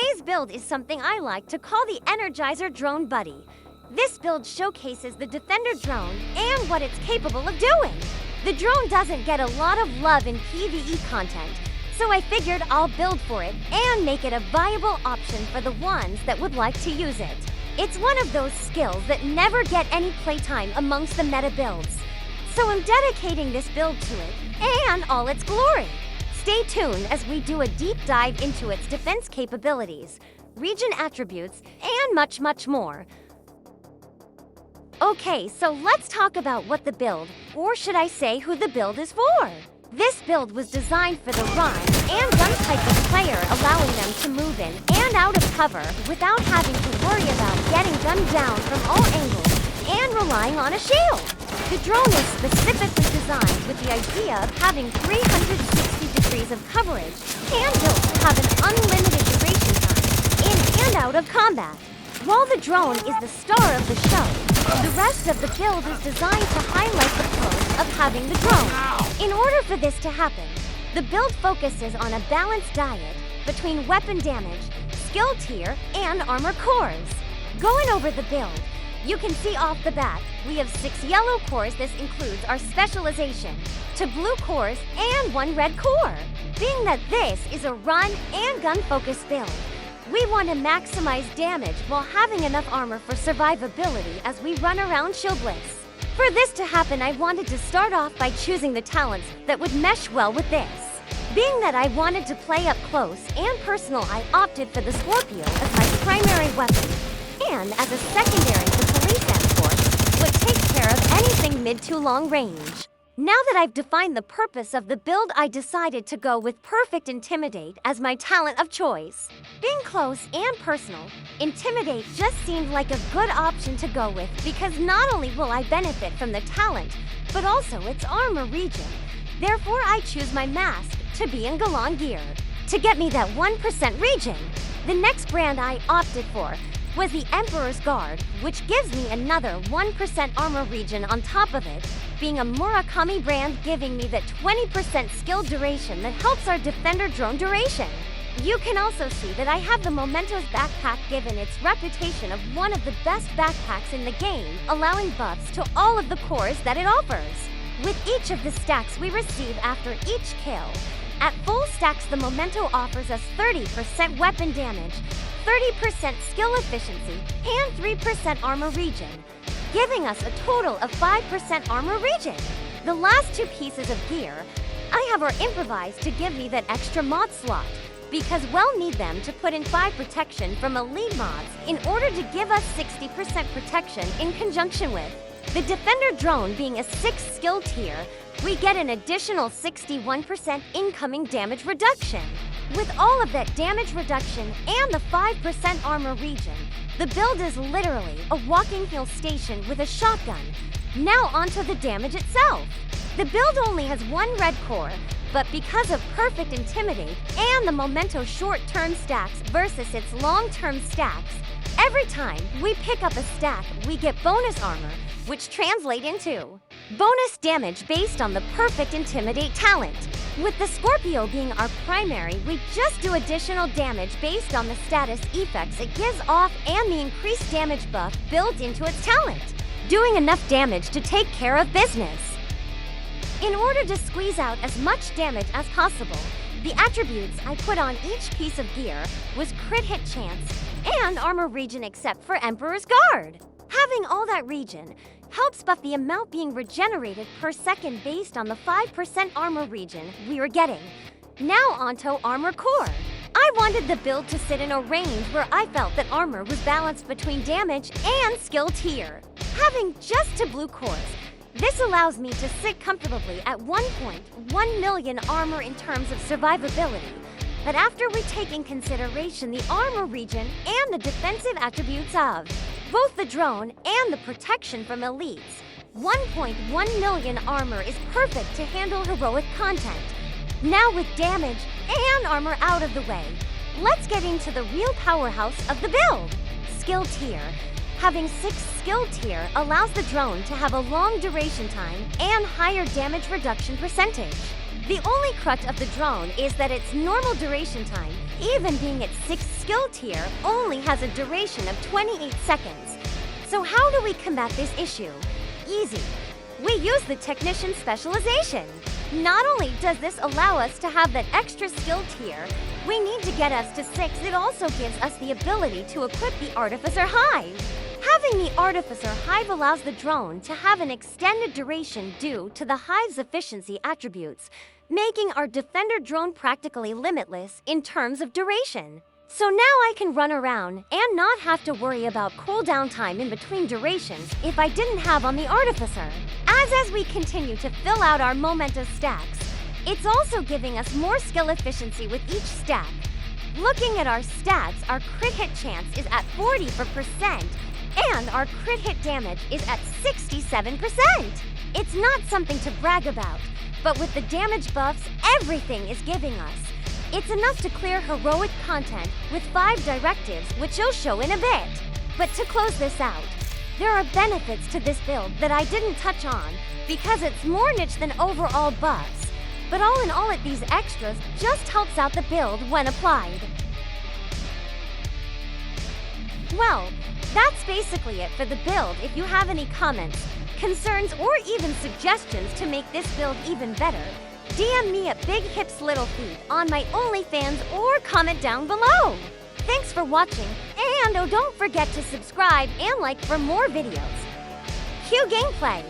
Today's build is something I like to call the Energizer Drone Buddy. This build showcases the Defender drone and what it's capable of doing. The drone doesn't get a lot of love in PvE content, so I figured I'll build for it and make it a viable option for the ones that would like to use it. It's one of those skills that never get any playtime amongst the meta builds, so I'm dedicating this build to it and all its glory. Stay tuned as we do a deep dive into its defense capabilities, region attributes, and much, much more. Okay, so let's talk about what the build, or should I say who the build is for. This build was designed for the run and gun type of player, allowing them to move in and out of cover without having to worry about getting gunned down from all angles and relying on a shield. The drone is specifically designed with the idea of having 360 degrees of coverage and built to have an unlimited duration time in and out of combat. While the drone is the star of the show, the rest of the build is designed to highlight the pros of having the drone. In order for this to happen, the build focuses on a balanced diet between weapon damage, skill tier, and armor cores. Going over the build, you can see off the bat, we have 6 yellow cores. This includes our specialization, to blue cores, and 1 red core. Being that this is a run and gun focused build, we want to maximize damage while having enough armor for survivability as we run around shieldless. For this to happen, I wanted to start off by choosing the talents that would mesh well with this. Being that I wanted to play up close and personal, I opted for the Scorpio as my primary weapon, and as a secondary, the police escort would take care of anything mid to long range. Now that I've defined the purpose of the build, I decided to go with Perfect Intimidate as my talent of choice. Being close and personal, Intimidate just seemed like a good option to go with because not only will I benefit from the talent, but also its armor region. Therefore, I choose my mask to be in Galan gear to get me that 1% region. The next brand I opted for was the Emperor's Guard, which gives me another 1% armor region on top of it, being a Murakami brand, giving me that 20% skill duration that helps our Defender drone duration. You can also see that I have the Mementos backpack, given its reputation of one of the best backpacks in the game, allowing buffs to all of the cores that it offers. With each of the stacks we receive after each kill, at full stacks the Memento offers us 30% weapon damage, 30% skill efficiency, and 3% armor region, giving us a total of 5% armor region. The last 2 pieces of gear, I have our Improvise to give me that extra mod slot, because we'll need them to put in 5 protection from elite mods in order to give us 60% protection in conjunction with the Defender drone being a 6 skill tier. We get an additional 61% incoming damage reduction. With all of that damage reduction and the 5% armor region, the build is literally a walking heal station with a shotgun. Now onto the damage itself. The build only has 1 red core, but because of Perfect Intimidate and the Memento short-term stacks versus its long-term stacks, every time we pick up a stack, we get bonus armor, which translate into bonus damage based on the Perfect Intimidate talent. With the Scorpio being our primary, we just do additional damage based on the status effects it gives off and the increased damage buff built into its talent, doing enough damage to take care of business. In order to squeeze out as much damage as possible, the attributes I put on each piece of gear was crit hit chance and armor region except for Emperor's Guard. Having all that region helps buff the amount being regenerated per second based on the 5% armor region we were getting. Now onto armor core. I wanted the build to sit in a range where I felt that armor was balanced between damage and skill tier. Having just 2 blue cores, this allows me to sit comfortably at 1.1 million armor in terms of survivability. But after we take in consideration the armor region and the defensive attributes of both the drone and the protection from elites, 1.1 million armor is perfect to handle heroic content. Now with damage and armor out of the way, let's get into the real powerhouse of the build, skill tier. Having 6 skill tier allows the drone to have a long duration time and higher damage reduction percentage. The only crux of the drone is that its normal duration time, even being its 6th skill tier, only has a duration of 28 seconds. So how do we combat this issue? Easy. We use the Technician specialization. Not only does this allow us to have that extra skill tier, we need to get us to 6, it also gives us the ability to equip the Artificer Hive. Having the Artificer Hive allows the drone to have an extended duration due to the Hive's efficiency attributes, making our Defender drone practically limitless in terms of duration. So now I can run around and not have to worry about cooldown time in between durations if I didn't have on the Artificer. As we continue to fill out our momentous stacks, it's also giving us more skill efficiency with each stack. Looking at our stats, our crit hit chance is at 40%, and our crit hit damage is at 67%. It's not something to brag about, but with the damage buffs everything is giving us, it's enough to clear heroic content with 5 directives, which you'll show in a bit. But to close this out, there are benefits to this build that I didn't touch on because it's more niche than overall buffs. But all in all, these extras just helps out the build when applied. Well, that's basically it for the build. If you have any comments, concerns, or even suggestions to make this build even better, DM me at Big Hips Little Feet on my OnlyFans or comment down below. Thanks for watching, and oh, don't forget to subscribe and like for more videos. Cue gameplay!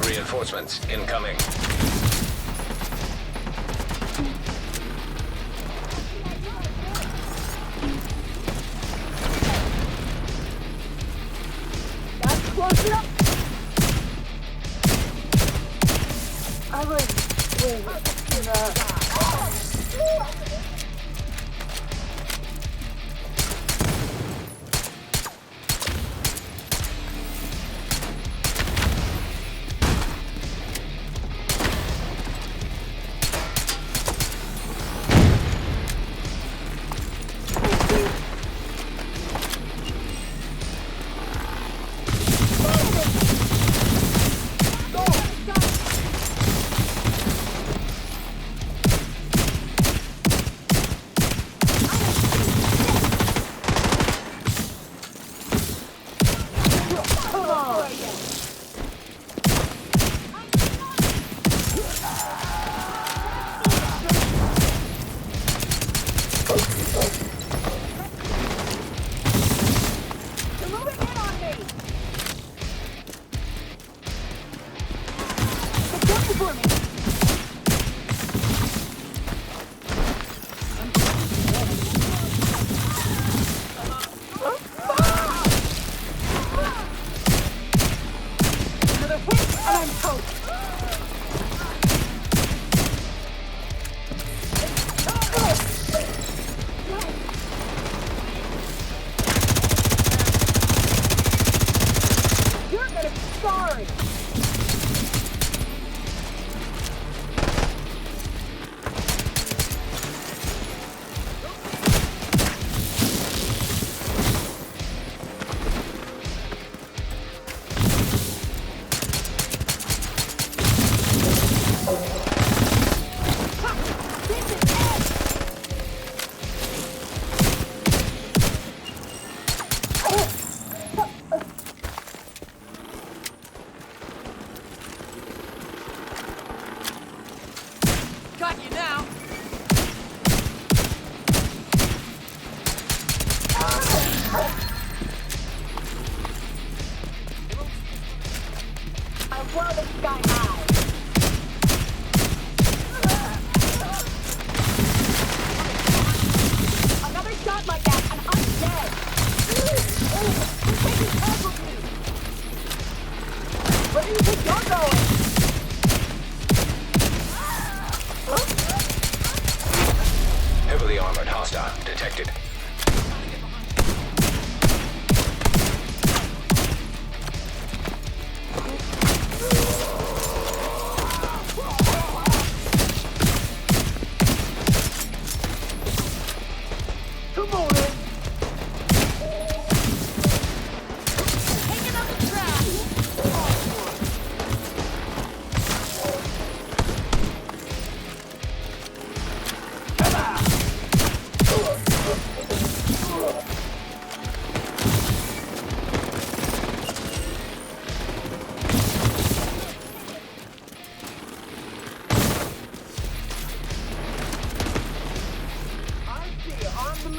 Reinforcements incoming. That's close enough. I was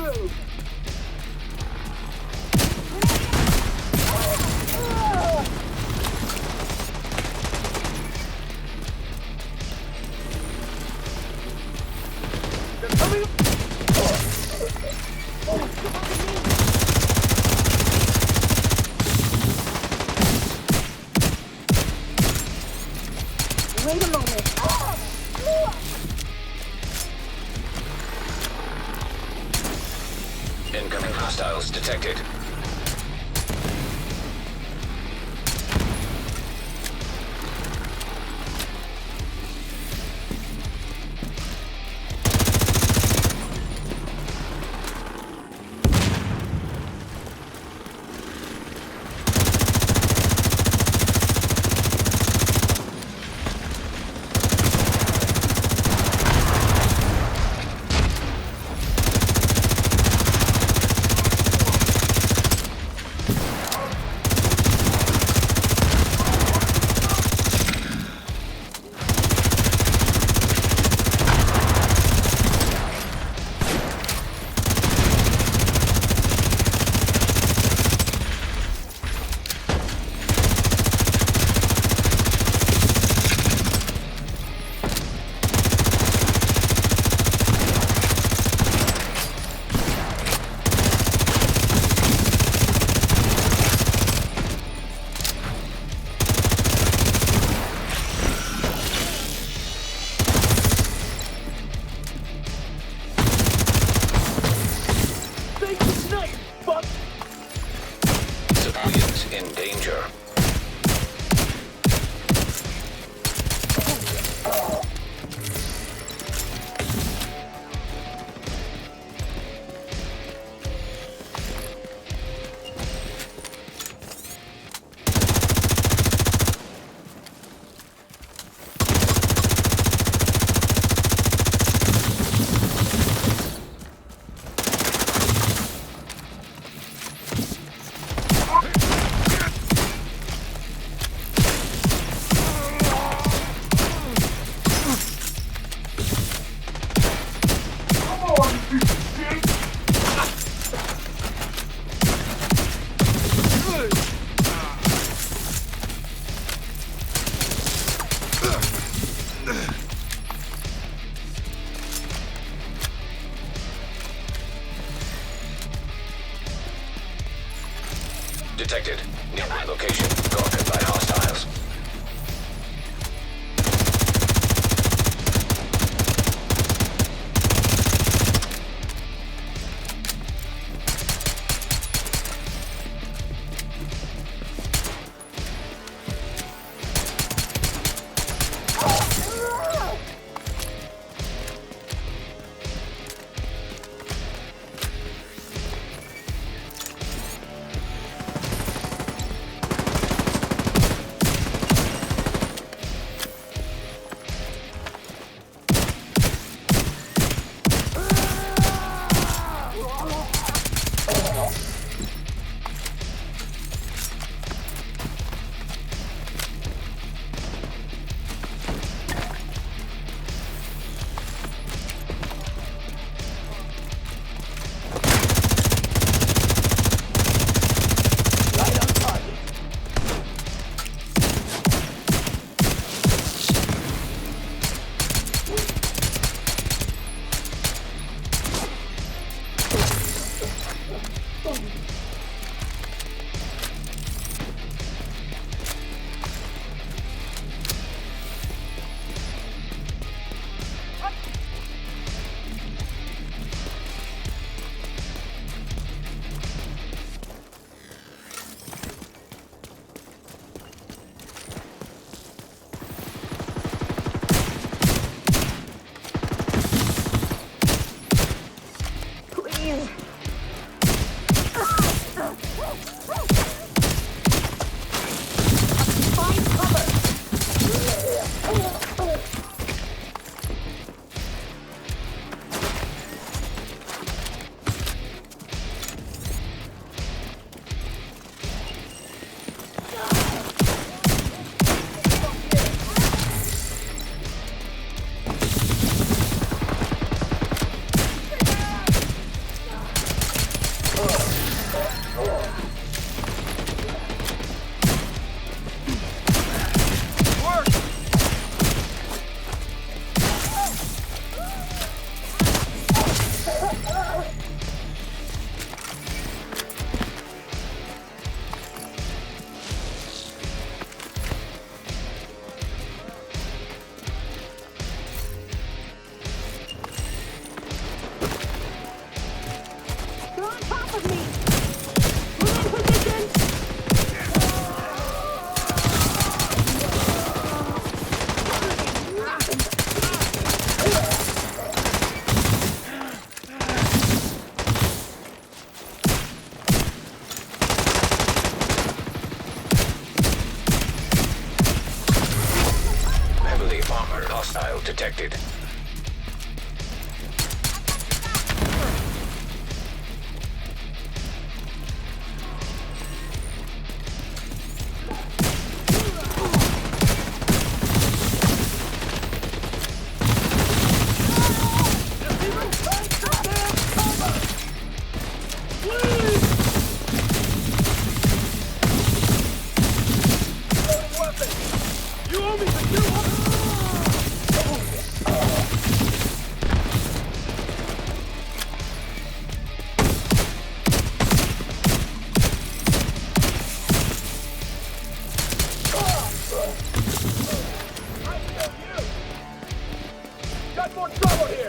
through. They're coming. Wait a moment. Incoming hostiles detected. Civilians in danger. Detected. Nearby location. Guarded by hostiles. Hostile detected. You owe me for 200. Got more trouble here!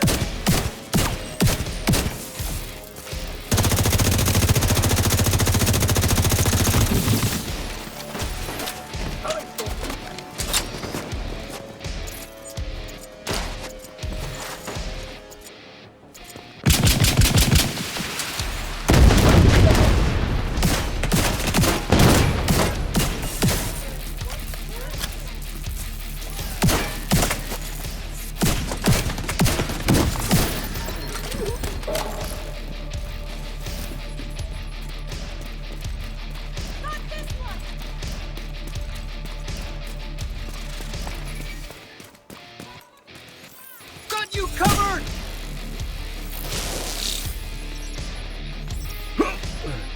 Got you covered!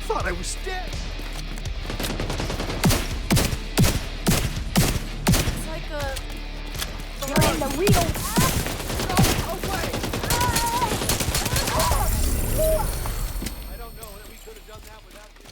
Thought I was dead. It's like a... You're in the real... No, away! I don't know that we could have done that without you.